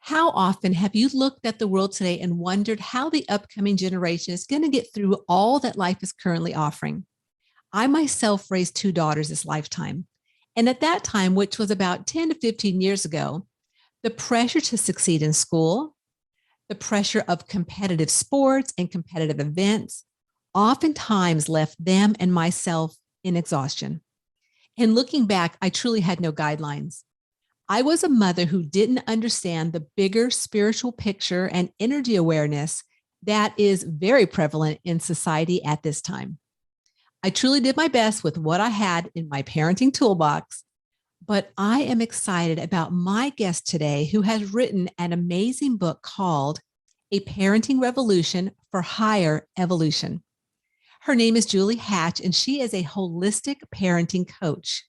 How often have you looked at the world today and wondered how the upcoming generation is going to get through all that life is currently offering? I myself raised two daughters this lifetime. And at that time, which was about 10 to 15 years ago, the pressure to succeed in school, the pressure of competitive sports and competitive events oftentimes left them and myself in exhaustion. And looking back, I truly had no guidelines. I was a mother who didn't understand the bigger spiritual picture and energy awareness that is very prevalent in society at this time. I truly did my best with what I had in my parenting toolbox, but I am excited about my guest today who has written an amazing book called A Parenting Revolution for Higher Evolution. Her name is Julie Hatch, and she is a holistic parenting coach.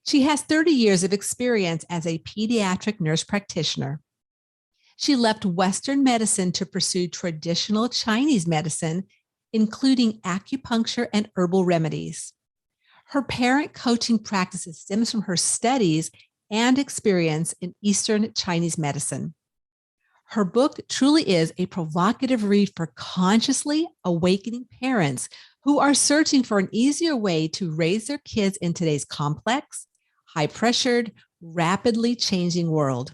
She has 30 years of experience as a pediatric nurse practitioner. She left Western medicine to pursue traditional Chinese medicine, including acupuncture and herbal remedies. Her parent coaching practices stems from her studies and experience in Eastern Chinese medicine. Her book truly is a provocative read for consciously awakening parents who are searching for an easier way to raise their kids in today's complex, high-pressured, rapidly changing world.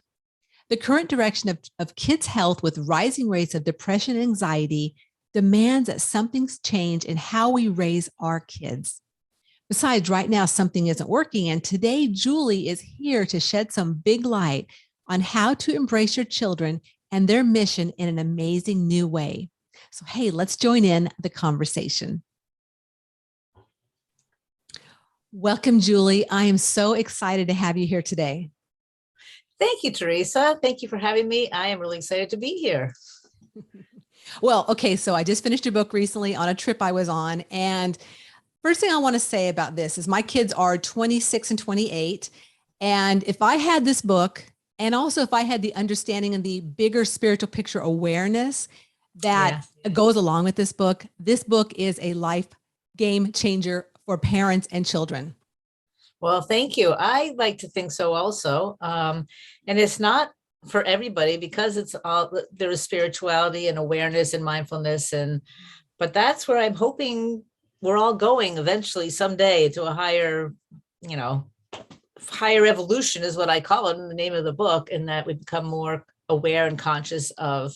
The current direction of kids' health with rising rates of depression and anxiety demands that something's change in how we raise our kids. Besides, right now, something isn't working. And today, Julie is here to shed some big light on how to embrace your children and their mission in an amazing new way. So, hey, let's join in the conversation. Welcome, Julie. I am so excited to have you here today. Thank you, Teresa. Thank you for having me. I am really excited to be here. Well, okay, so I just finished a book recently on a trip I was on. And first thing I want to say about this is my kids are 26 and 28. And if I had this book, and also if I had the understanding and the bigger spiritual picture awareness that goes along with this book is a life game changer for parents and children. Well, thank you. I like to think so also. And it's not for everybody because it's all, there is spirituality and awareness and mindfulness. But that's where I'm hoping we're all going eventually someday to a higher, higher evolution is what I call it in the name of the book, and that we become more aware and conscious of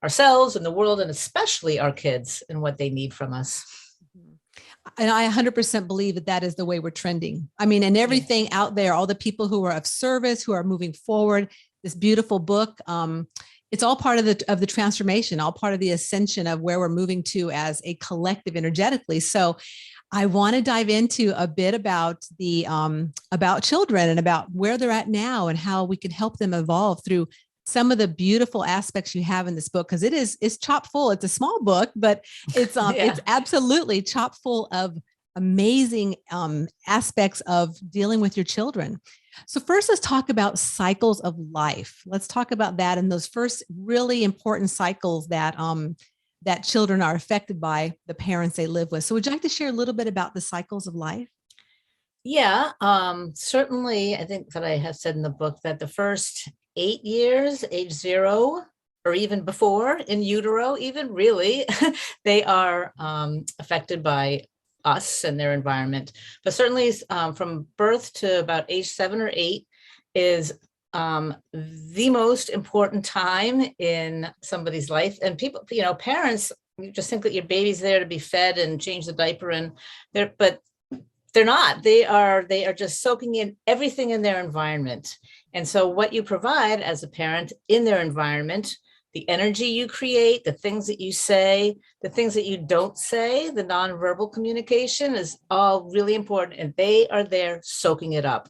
ourselves and the world, and especially our kids and what they need from us. And I 100% believe that that is the way we're trending. I mean, and everything out there, all the people who are of service, who are moving forward, this beautiful book, it's all part of the transformation, all part of the ascension of where we're moving to as a collective energetically. So I want to dive into a bit about about children and about where they're at now and how we can help them evolve through some of the beautiful aspects you have in this book, because it's chock full. It's a small book, but it's it's absolutely chock full of amazing aspects of dealing with your children. So first, let's talk about cycles of life. Let's talk about that and those first really important cycles that that children are affected by the parents they live with. So would you like to share a little bit about the cycles of life? Yeah, certainly. I think that I have said in the book that the first 8 years, age 0, or even before in utero, even really, they are affected by us and their environment. But certainly from birth to about age 7 or 8 is the most important time in somebody's life. And people, parents, you just think that your baby's there to be fed and change the diaper, and but they're not. They are just soaking in everything in their environment. And so what you provide as a parent in their environment, the energy you create, the things that you say, the things that you don't say, the nonverbal communication is all really important. And they are there soaking it up.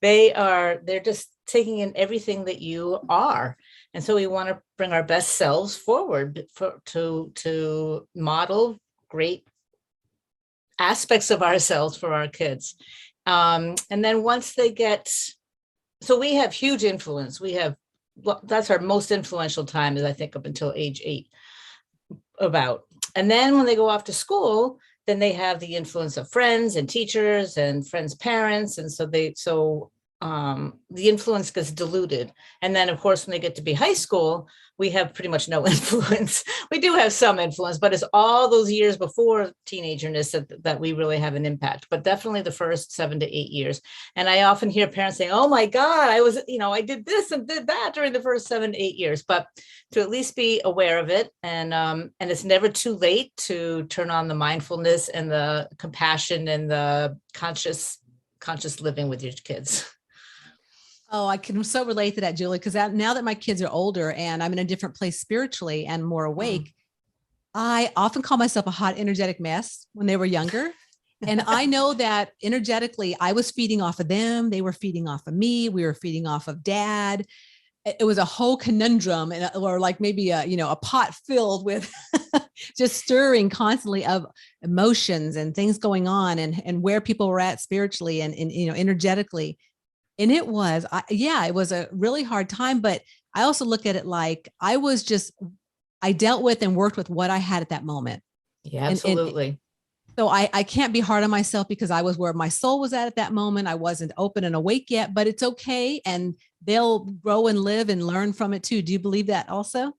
They're just taking in everything that you are. And so we want to bring our best selves forward to model great aspects of ourselves for our kids. And then once they get, so we have huge influence. That's our most influential time, is I think up until age 8 about. And then when they go off to school, then they have the influence of friends and teachers and friends' parents. And so the influence gets diluted. And then of course, when they get to be high school, we have pretty much no influence. We do have some influence, but it's all those years before teenagerness that we really have an impact, but definitely the first 7 to 8 years. And I often hear parents saying, oh my God, I did this and did that during the first 7 to 8 years, but to at least be aware of it. And it's never too late to turn on the mindfulness and the compassion and the conscious living with your kids. Oh, I can so relate to that, Julie, because now that my kids are older and I'm in a different place spiritually and more awake, I often call myself a hot, energetic mess when they were younger. And I know that energetically, I was feeding off of them. They were feeding off of me. We were feeding off of dad. It was a whole conundrum, or like maybe a pot filled with just stirring constantly of emotions and things going on, and where people were at spiritually and energetically. And it was a really hard time, but I also look at it like I dealt with and worked with what I had at that moment. Yeah, absolutely. And so I can't be hard on myself because I was where my soul was at that moment. I wasn't open and awake yet, but it's okay. And they'll grow and live and learn from it too. Do you believe that also?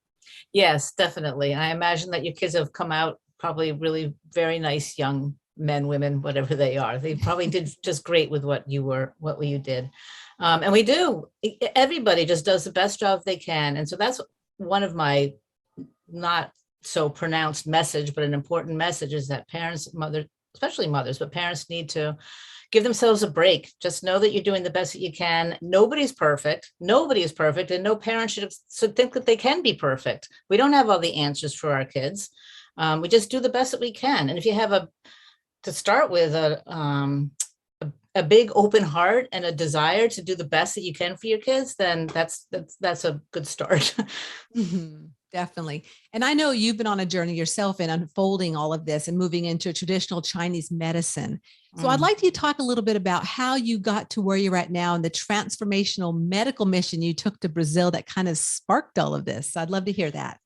Yes, definitely. I imagine that your kids have come out probably really very nice young men, women, whatever they are. They probably did just great with what you did. And we do. Everybody just does the best job they can. And so that's one of my not so pronounced message, but an important message is that parents, especially mothers, but parents need to give themselves a break. Just know that you're doing the best that you can. Nobody's perfect. Nobody is perfect. And no parent should think that they can be perfect. We don't have all the answers for our kids. We just do the best that we can. And if you have to start with a big open heart and a desire to do the best that you can for your kids, then that's a good start. Mm-hmm. Definitely. And I know you've been on a journey yourself in unfolding all of this and moving into traditional Chinese medicine. So I'd like you to talk a little bit about how you got to where you're at now and the transformational medical mission you took to Brazil that kind of sparked all of this. I'd love to hear that.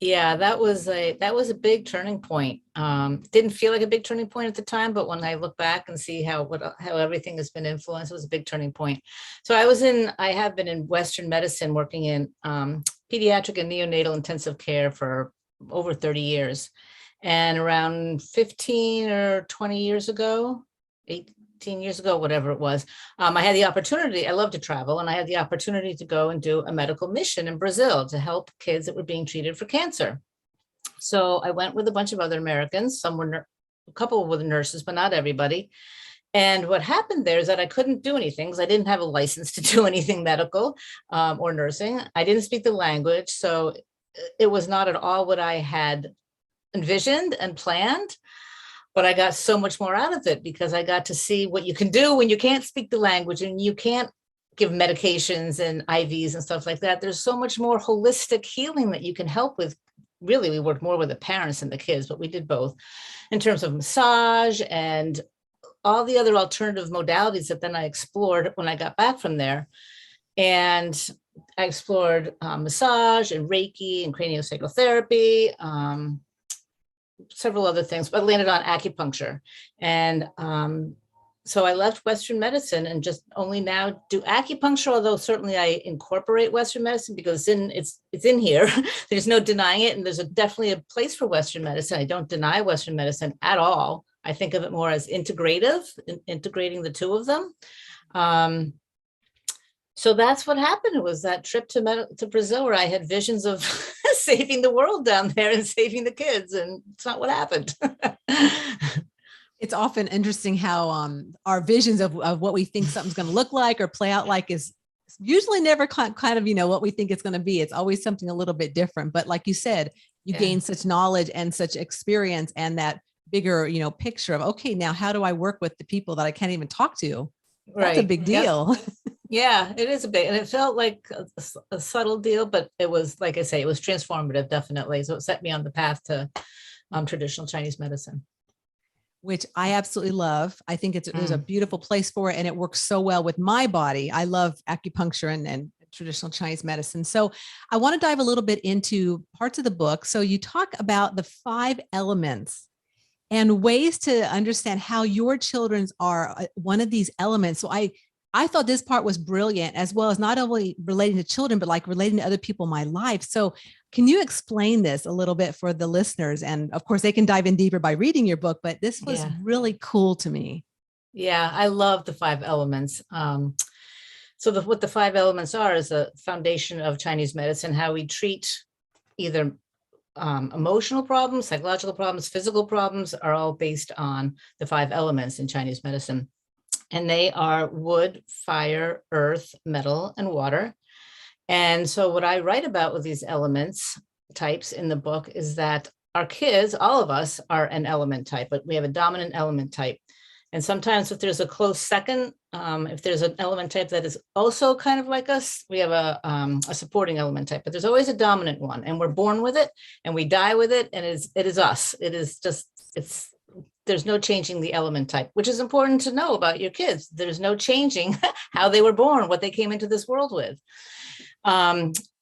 Yeah, that was a big turning point. Didn't feel like a big turning point at the time, but when I look back and see how everything has been influenced, it was a big turning point. So I have been in Western medicine, working in pediatric and neonatal intensive care for over 30 years. And around 15 or 20 years ago, 18 years ago, whatever it was, I had the opportunity. I love to travel, and I had the opportunity to go and do a medical mission in Brazil to help kids that were being treated for cancer. So I went with a bunch of other Americans. A couple were nurses, but not everybody. And what happened there is that I couldn't do anything because I didn't have a license to do anything medical or nursing. I didn't speak the language, so it was not at all what I had envisioned and planned. But I got so much more out of it because I got to see what you can do when you can't speak the language and you can't give medications and IVs and stuff like that. There's so much more holistic healing that you can help with. Really, we worked more with the parents and the kids, but we did both in terms of massage and all the other alternative modalities that then I explored when I got back from there. And I explored massage and Reiki and craniosacral therapy, several other things, but landed on acupuncture. And so I left Western medicine and just only now do acupuncture, although certainly I incorporate Western medicine because it's in here. There's no denying it. And there's definitely a place for Western medicine. I don't deny Western medicine at all. I think of it more as integrative, integrating the two of them. So that's what happened. It was that trip to Brazil where I had visions of saving the world down there and saving the kids. And it's not what happened. It's often interesting how our visions of what we think something's going to look like or play out like is usually never kind of, what we think it's going to be. It's always something a little bit different. But like you said, you gain such knowledge and such experience and that bigger, picture of, okay, now how do I work with the people that I can't even talk to? That's a big deal. Yep. Yeah, it is a big, and it felt like a subtle deal, but it was, like I say, it was transformative, definitely. So it set me on the path to traditional Chinese medicine. Which I absolutely love. I think there's a beautiful place for it, and it works so well with my body. I love acupuncture and traditional Chinese medicine. So I want to dive a little bit into parts of the book. So you talk about the 5 elements and ways to understand how your children's are one of these elements. So I I thought this part was brilliant, as well as not only relating to children, but like relating to other people in my life. So can you explain this a little bit for the listeners? And of course, they can dive in deeper by reading your book, but this was Yeah. really cool to me. Yeah. I love the five elements. So what the five elements are is a foundation of Chinese medicine, how we treat either emotional problems, psychological problems, physical problems are all based on the five elements in Chinese medicine. And they are wood, fire, earth, metal, and water. And so what I write about with these elements types in the book is that our kids, all of us, are an element type, but we have a dominant element type. And sometimes if there's a close second, if there's an element type that is also kind of like us, we have a supporting element type, but there's always a dominant one, and we're born with it and we die with it. And it is us. It is just, there's no changing the element type, which is important to know about your kids. There's no changing how they were born, what they came into this world with.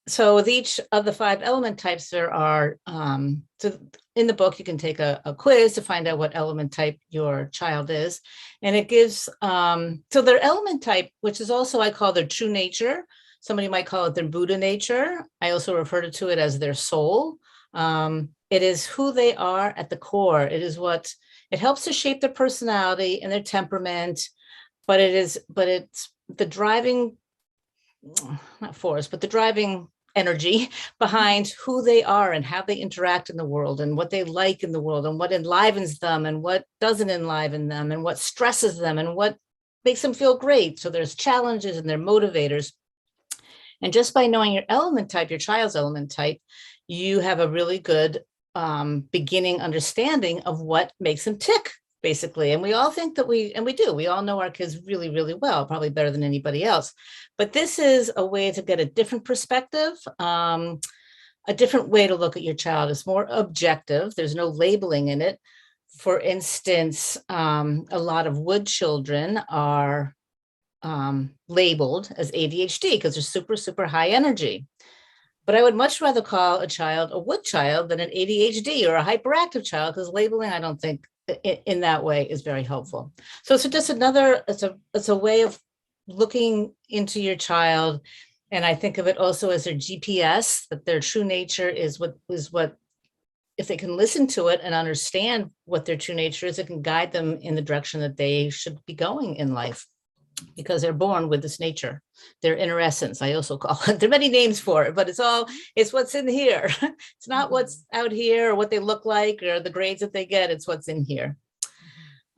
So with each of the five element types, there are, so in the book, you can take a quiz to find out what element type your child is. And it gives, so their element type, which is also, I call their true nature. Somebody might call it their Buddha nature. I also refer to it as their soul. It is who they are at the core. It helps to shape their personality and their temperament, but it's the driving, not force, but the driving energy behind who they are and how they interact in the world and what they like in the world and what enlivens them and what doesn't enliven them and what stresses them and what makes them feel great. So there's challenges and they're motivators. And just by knowing your element type, your child's element type, you have a really good beginning understanding of what makes them tick, basically. And we all think that we do. We all know our kids really, really well, probably better than anybody else. But this is a way to get a different perspective, a different way to look at your child. It's more objective. There's no labeling in it. For instance, a lot of wood children are labeled as ADHD because they're super, super high energy. But I would much rather call a child a wood child than an ADHD or a hyperactive child, because labeling, I don't think in that way is very helpful. So it's just it's a way of looking into your child. And I think of it also as their GPS, that their true nature is what, if they can listen to it and understand what their true nature is, it can guide them in the direction that they should be going in life, because they're born with this nature, their inner essence. I also call it, there are many names for it, but it's what's in here. It's not what's out here or what they look like or the grades that they get. It's what's in here.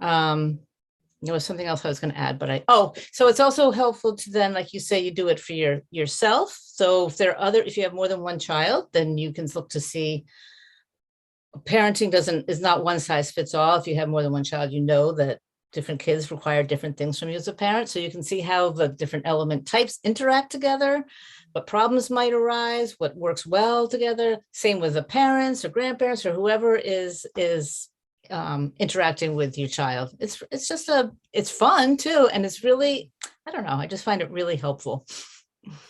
There was something else I was going to add, but so it's also helpful to then, like you say, you do it for yourself. So if you have more than one child, then you can look to see parenting is not one size fits all. If you have more than one child, you know that different kids require different things from you as a parent. So you can see how the different element types interact together, what problems might arise, what works well together. Same with the parents or grandparents or whoever is interacting with your child. It's fun too. And it's really, I don't know, I just find it really helpful.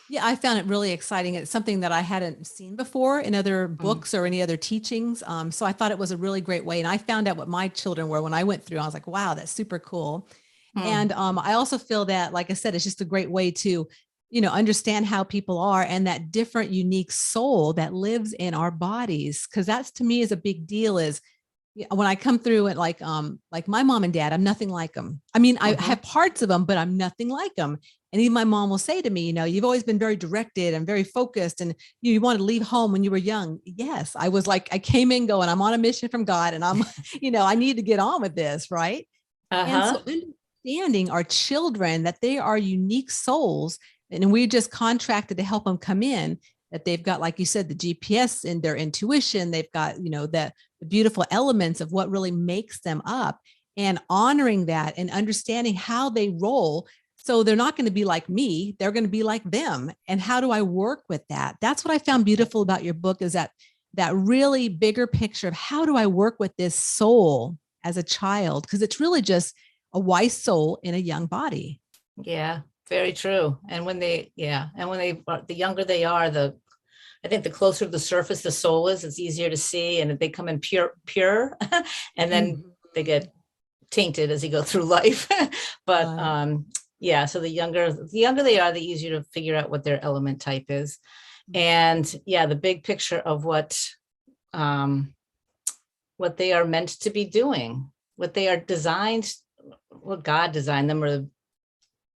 Yeah, I found it really exciting. It's something that I hadn't seen before in other books or any other teachings. So I thought it was a really great way. And I found out what my children were when I went through. I was like, wow, that's super cool. And I also feel that, like I said, it's just a great way to, understand how people are and that different, unique soul that lives in our bodies. Cause that's, to me, is a big deal. Is when I come through it, like my mom and dad, I'm nothing like them. I mean, I have parts of them, but I'm nothing like them. And even my mom will say to me, you've always been very directed and very focused, and you wanted to leave home when you were young. Yes. I was like, I came in going, I'm on a mission from God, and I'm, I need to get on with this. Right. And so understanding our children, that they are unique souls, and we just contracted to help them come in, that they've got, like you said, the GPS in their intuition. They've got, the beautiful elements of what really makes them up, and honoring that and understanding how they roll. So they're not going to be like me. They're going to be like them. And how do I work with that? That's what I found beautiful about your book, is that really bigger picture of how do I work with this soul as a child? Because it's really just a wise soul in a young body. Yeah, very true. And the younger they are, I think the closer to the surface the soul is, it's easier to see, and they come in pure, and then they get tainted as you go through life. But Yeah. So the younger they are, the easier to figure out what their element type is. And yeah, the big picture of what they are meant to be doing, what they are designed, what God designed them, or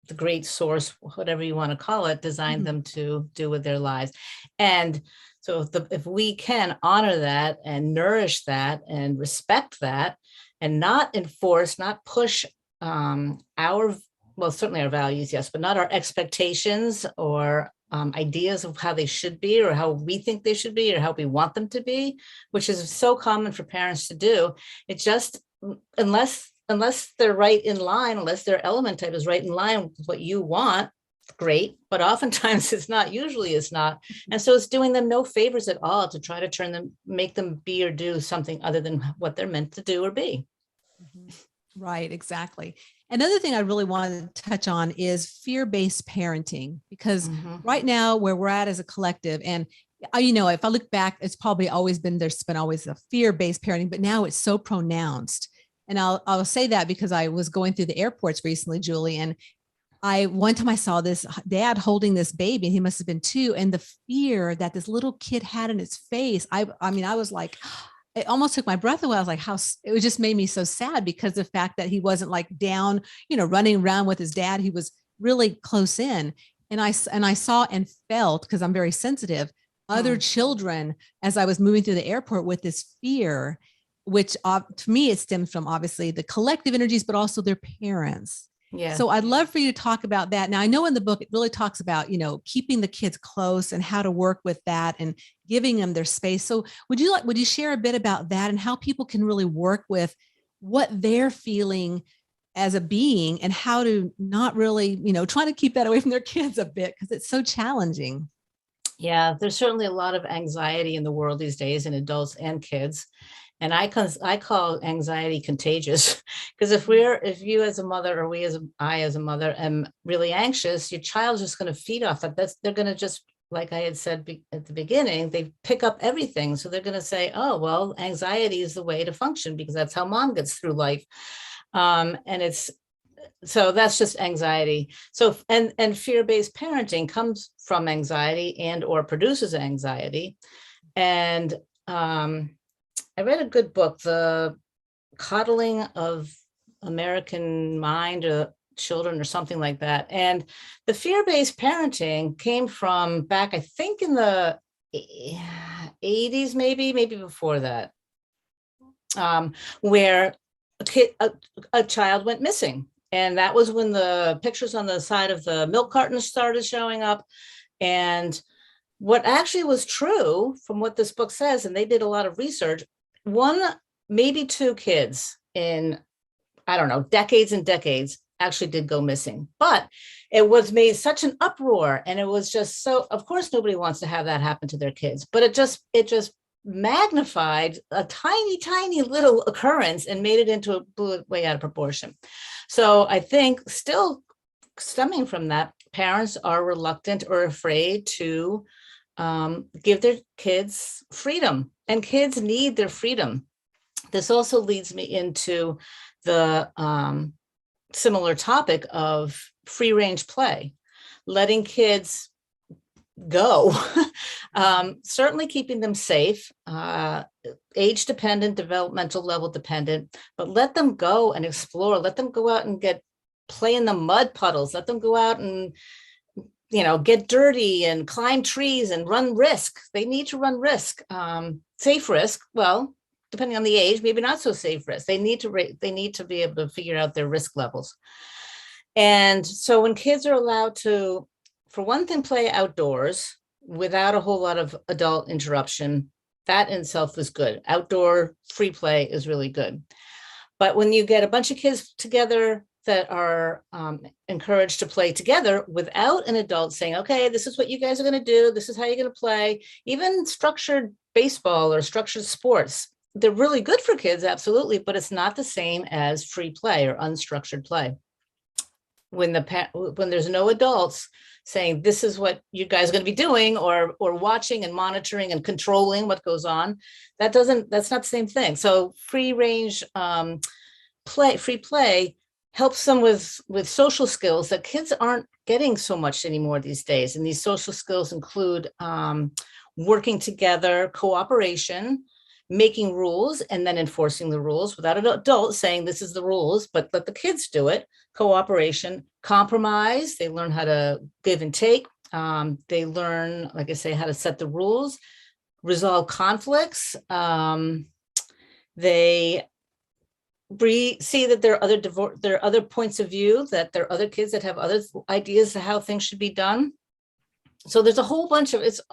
the great source, whatever you want to call it, designed them to do with their lives. And so if we can honor that and nourish that and respect that and not enforce, not push certainly our values, yes, but not our expectations or ideas of how they should be or how we think they should be or how we want them to be, which is so common for parents to do. It just, unless they're right in line, unless their element type is right in line with what you want, great. But oftentimes it's not, usually it's not. And so it's doing them no favors at all to try to make them be or do something other than what they're meant to do or be. Right, exactly. Another thing I really wanted to touch on is fear-based parenting, because right now where we're at as a collective, and if I look back, it's probably always been, there's been always a fear-based parenting, but now it's so pronounced. And I'll say that because I was going through the airports recently, Julie, and one time I saw this dad holding this baby, and he must have been 2, and the fear that this little kid had in his face. I was like, it almost took my breath away. I was like, it just made me so sad, because the fact that he wasn't like down, running around with his dad, he was really close in. And I saw and felt, because I'm very sensitive, other children as I was moving through the airport with this fear, which to me, it stems from obviously the collective energies, but also their parents. Yeah. So I'd love for you to talk about that. Now, I know in the book, it really talks about, keeping the kids close and how to work with that and giving them their space. So would you share a bit about that and how people can really work with what they're feeling as a being and how to not really, trying to keep that away from their kids a bit, because it's so challenging. Yeah, there's certainly a lot of anxiety in the world these days in adults and kids. And I call anxiety contagious, because if you as a mother, or I as a mother am really anxious, your child's just going to feed off that. They're going to just, like I had said at the beginning, they pick up everything. So they're going to say, oh, well, anxiety is the way to function because that's how mom gets through life. So that's just anxiety. So, and fear-based parenting comes from anxiety and or produces anxiety. And, I read a good book, The Coddling of American Mind or Children or something like that. And the fear-based parenting came from back, I think in the 80s, maybe before that, where a child went missing. And that was when the pictures on the side of the milk cartons started showing up. And what actually was true from what this book says, and they did a lot of research, 1, maybe 2 kids in, I don't know, decades and decades actually did go missing. But it was made such an uproar, and it was just so, of course, nobody wants to have that happen to their kids, but it just magnified a tiny, tiny little occurrence and made it into blew it way out of proportion. So I think still stemming from that, parents are reluctant or afraid to give their kids freedom, and kids need their freedom. This also leads me into the similar topic of free range play, letting kids go, certainly keeping them safe, age dependent, developmental level dependent, but let them go and explore, let them go out and play in the mud puddles, let them go out and get dirty and climb trees and run risk. They need to run risk, safe risk. Well, depending on the age, maybe not so safe risk. They need to be able to figure out their risk levels. And so when kids are allowed to, for one thing, play outdoors without a whole lot of adult interruption, that in itself is good. Outdoor free play is really good. But when you get a bunch of kids together that are encouraged to play together without an adult saying, okay, this is what you guys are going to do, this is how you're going to play, even structured baseball or structured sports, they're really good for kids, absolutely, but it's not the same as free play or unstructured play. When there's no adults saying, this is what you guys are going to be doing, or watching and monitoring and controlling what goes on, that's not the same thing. So free range free play helps them with social skills that kids aren't getting so much anymore these days. And these social skills include working together, cooperation, making rules, and then enforcing the rules without an adult saying this is the rules, but let the kids do it. Cooperation, compromise. They learn how to give and take. They learn, like I say, how to set the rules, resolve conflicts. They see that there are other points of view, that there are other kids that have other ideas of how things should be done. So there's a whole bunch of it's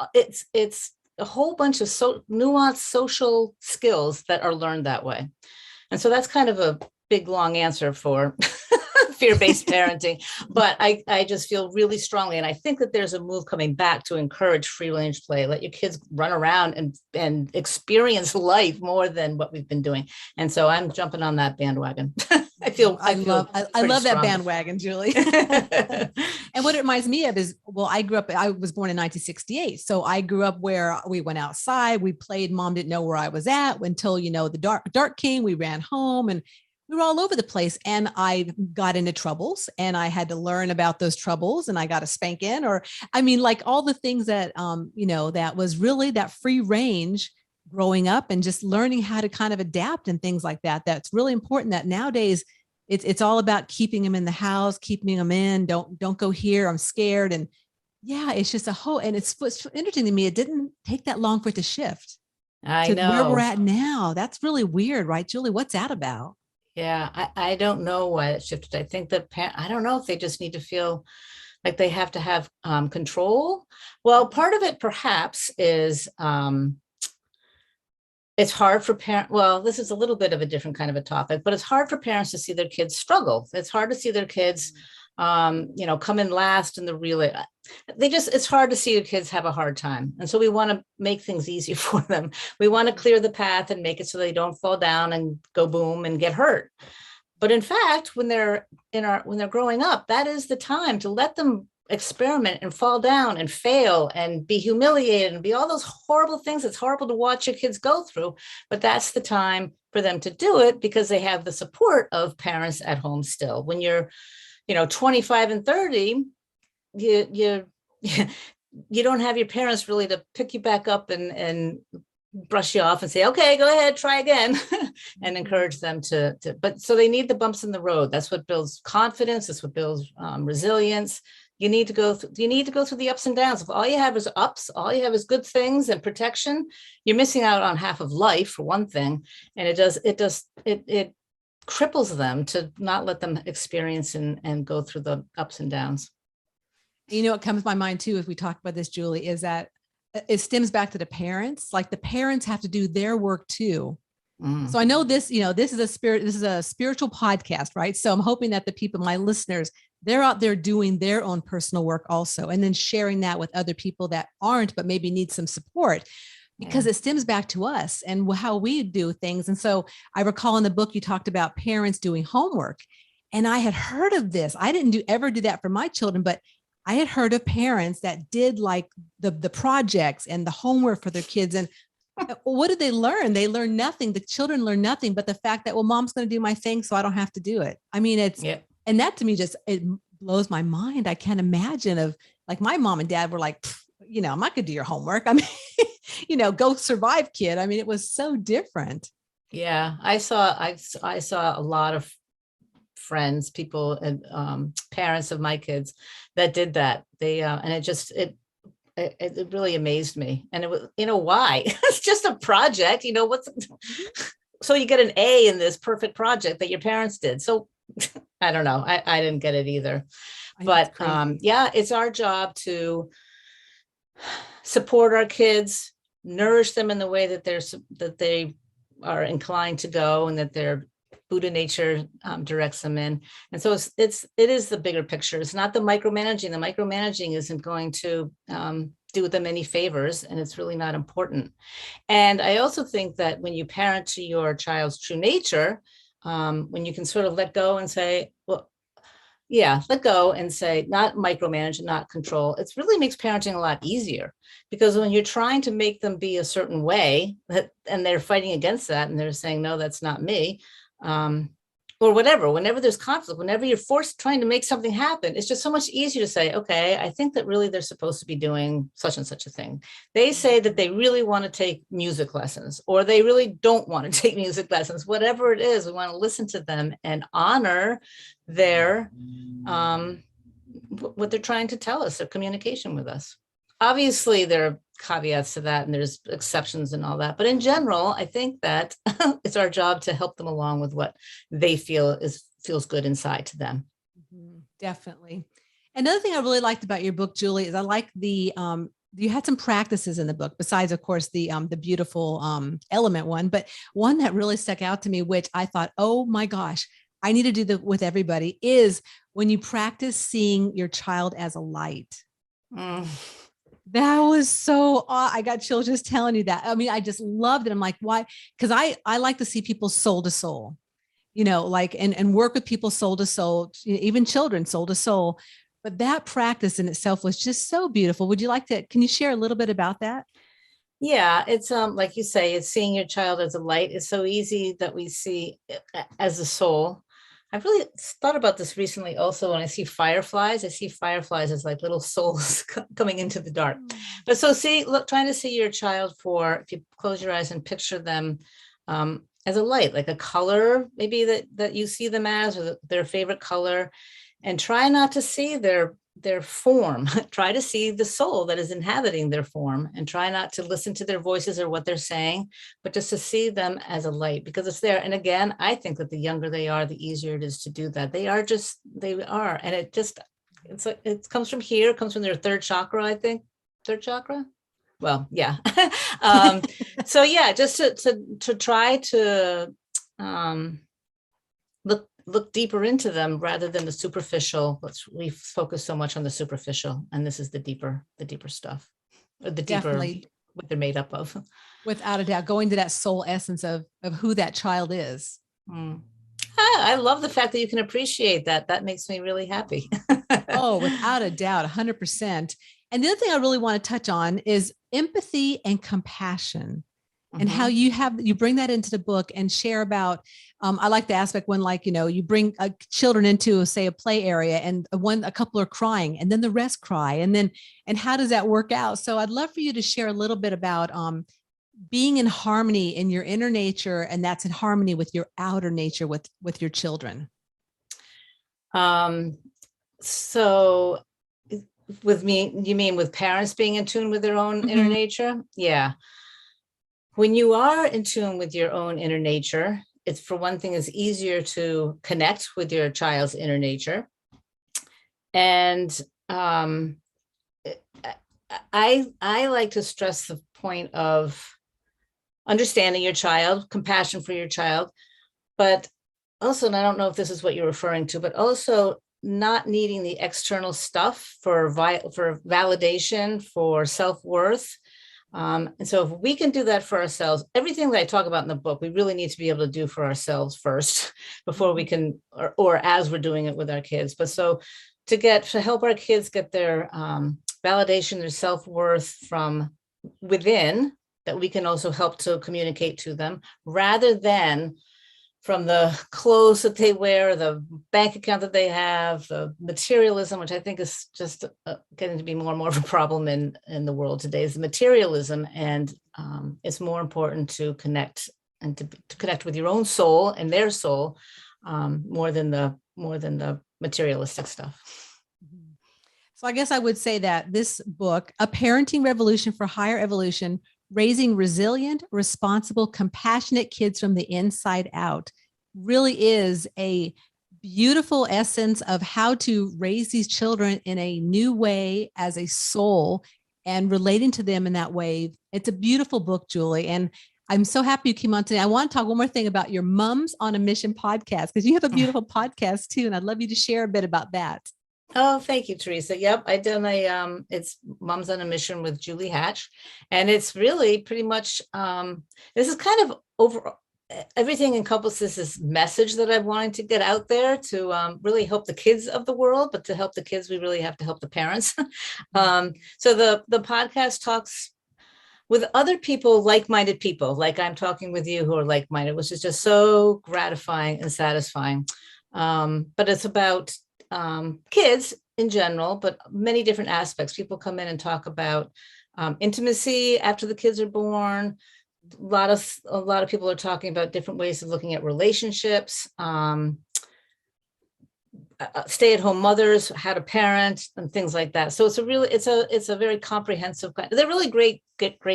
a whole bunch of nuanced social skills that are learned that way. And so that's kind of a big, long answer for fear-based parenting. But I just feel really strongly, and I think that there's a move coming back to encourage free-range play. Let your kids run around and experience life more than what we've been doing. And so I'm jumping on that bandwagon. I love that bandwagon, Julie. And what it reminds me of is, well, I was born in 1968. So I grew up where we went outside, we played, mom didn't know where I was at until, the dark came, we ran home and we were all over the place. And I got into troubles and I had to learn about those troubles and I got a spanking, like all the things that, that was really that free range growing up and just learning how to kind of adapt and things like that. That's really important, that nowadays it's all about keeping them in the house, keeping them in, don't go here, I'm scared. And yeah, it's just and it's interesting to me. It didn't take that long for it to shift to where we're at now. That's really weird, right, Julie? What's that about? Yeah, I don't know why it shifted. I think that I don't know if they just need to feel like they have to have control. Well, part of it perhaps is it's hard for parents. Well, this is a little bit of a different kind of a topic, but it's hard for parents to see their kids struggle. It's hard to see their kids, come in last in the relay. It's hard to see your kids have a hard time. And so we want to make things easy for them. We want to clear the path and make it so they don't fall down and go boom and get hurt. But in fact, when they're growing up, that is the time to let them experiment and fall down and fail and be humiliated and be all those horrible things. It's horrible to watch your kids go through, but that's the time for them to do it because they have the support of parents at home still. When you're, 25 and 30, you don't have your parents really to pick you back up and brush you off and say, okay, go ahead, try again, and encourage them but so they need the bumps in the road. That's what builds confidence. That's what builds resilience. You need to go through the ups and downs. If all you have is ups, all you have is good things and protection, you're missing out on half of life, for one thing. And it cripples them to not let them experience and go through the ups and downs. What comes to my mind too, as we talk about this, Julie, is that it stems back to the parents. Like the parents have to do their work too. So I know this, this is a spiritual podcast, right? So I'm hoping that the people, my listeners, they're out there doing their own personal work also, and then sharing that with other people that aren't, but maybe need some support, because it stems back to us and how we do things. And so I recall in the book, you talked about parents doing homework, and I had heard of this. I didn't ever do that for my children, but I had heard of parents that did like the projects and the homework for their kids. And what did they learn? They learned nothing. The children learn nothing, but the fact that, well, mom's going to do my thing, so I don't have to do it. I mean, and that to me it blows my mind. I can't imagine of like my mom and dad were like, I'm not going to do your homework. I mean, go survive, kid. I mean, it was so different. Yeah, I saw a lot of friends, people, and parents of my kids that did that. They and it really amazed me. And it was, why? It's just a project, so you get an A in this perfect project that your parents did. So I don't know. I didn't get it either. But it's our job to support our kids, nourish them in the way that they are inclined to go, and that their Buddha nature directs them in. And so it is the bigger picture. It's not the micromanaging. The micromanaging isn't going to do them any favors, and it's really not important. And I also think that when you parent to your child's true nature, when you can sort of let go and say, let go and say, not micromanage and not control, it really makes parenting a lot easier. Because when you're trying to make them be a certain way and they're fighting against that and they're saying, no, that's not me. or whatever, whenever there's conflict, whenever you're forced trying to make something happen, it's just so much easier to say, okay, I think that really they're supposed to be doing such and such a thing. They say that they really want to take music lessons, or they really don't want to take music lessons, whatever it is, we want to listen to them and honor their, what they're trying to tell us, their communication with us. Obviously, there are caveats to that and there's exceptions and all that. But in general, I think that it's our job to help them along with what they feel feels good inside to them. Definitely. Another thing I really liked about your book, Julie, is I like the, you had some practices in the book besides, of course, the beautiful element one, but one that really stuck out to me, which I thought, oh my gosh, I need to do that with everybody, is when you practice seeing your child as a light. That was so, I got chills just telling you that. I mean, I just loved it. I'm like, why? Because I like to see people soul to soul, like, and work with people soul to soul, even children soul to soul. But that practice in itself was just so beautiful. Would you like to, can you share a little bit about that? Yeah, it's like you say, it's seeing your child as a light. It's so easy that we see as a soul. I've really thought about this recently also when I see fireflies as like little souls coming into the dark. But so trying to see your child if you close your eyes and picture them as a light, like a color, maybe that you see them as, or their favorite color, and try not to see their form. Try to see the soul that is inhabiting their form, and try not to listen to their voices or what they're saying, but just to see them as a light, because it's there. And again, I think that the younger they are, the easier it is to do that. They are. And it's like, it comes from here, it comes from their third chakra, I think. Third chakra? Well, yeah. So yeah, just to try to look deeper into them rather than the superficial. We focus so much on the superficial, and this is the deeper stuff, or the deeper Definitely. What they're made up of. Without a doubt, going to that soul essence of who that child is. I love the fact that you can appreciate that. That makes me really happy. Oh, without a doubt, 100%. And the other thing I really want to touch on is empathy and compassion, and how you bring that into the book and share about, I like the aspect when, like, you bring children into, say, a play area, and a couple are crying and then the rest cry. And how does that work out? So I'd love for you to share a little bit about being in harmony in your inner nature, and that's in harmony with your outer nature with your children. So with me, you mean with parents being in tune with their own inner nature? Yeah. When you are in tune with your own inner nature, it's, for one thing, it's easier to connect with your child's inner nature. And I like to stress the point of understanding your child, compassion for your child, but also, and I don't know if this is what you're referring to, but also not needing the external stuff for validation, for self-worth. And so if we can do that for ourselves, everything that I talk about in the book, we really need to be able to do for ourselves first before we can, or as we're doing it with our kids. But so to help our kids get their validation, their self-worth from within, that we can also help to communicate to them, rather than from the clothes that they wear, the bank account that they have, the materialism, which I think is just getting to be more and more of a problem in the world today, is the materialism. And it's more important to connect, and to connect with your own soul and their soul, more than the materialistic stuff. So I guess I would say that this book, A Parenting Revolution for Higher Evolution, Raising Resilient, Responsible, Compassionate Kids from the Inside Out, really is a beautiful essence of how to raise these children in a new way as a soul, and relating to them in that way. It's a beautiful book, Julie. And I'm so happy you came on today. I want to talk one more thing about your Mums on a Mission podcast, because you have a beautiful podcast too. And I'd love you to share a bit about that. Oh, thank you, Teresa. Yep, I done it's Moms on a Mission with Julie Hatch, and it's really pretty much this is kind of over. Everything encompasses this message that I wanted to get out there to really help the kids of the world, but to help the kids, we really have to help the parents. So the podcast talks with other people, like-minded people, like I'm talking with you who are like-minded, which is just so gratifying and satisfying. But it's about kids in general, but many different aspects. People come in and talk about intimacy after the kids are born. A lot of people are talking about different ways of looking at relationships, stay-at-home mothers, how to parent, and things like that. So it's a very comprehensive. They're really great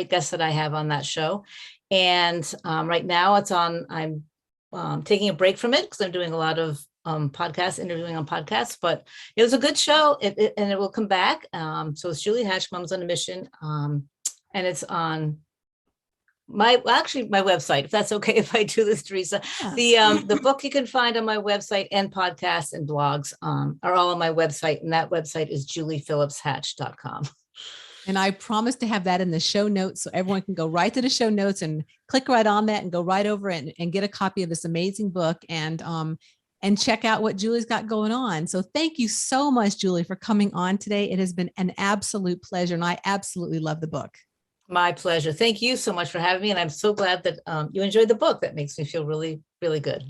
guests that I have on that show. And right now I'm taking a break from it because I'm doing a lot of interviewing on podcasts, but it was a good show, and it will come back. So it's Julie Hatch, Moms on a Mission, and it's on my website, if that's okay if I do this, Teresa. The book you can find on my website, and podcasts and blogs are all on my website, and that website is juliephillipshatch.com. And I promise to have that in the show notes so everyone can go right to the show notes and click right on that and go right over it and get a copy of this amazing book and check out what Julie's got going on. So thank you so much, Julie, for coming on today. It has been an absolute pleasure, and I absolutely love the book. My pleasure. Thank you so much for having me. And I'm so glad that you enjoyed the book. That makes me feel really, really good.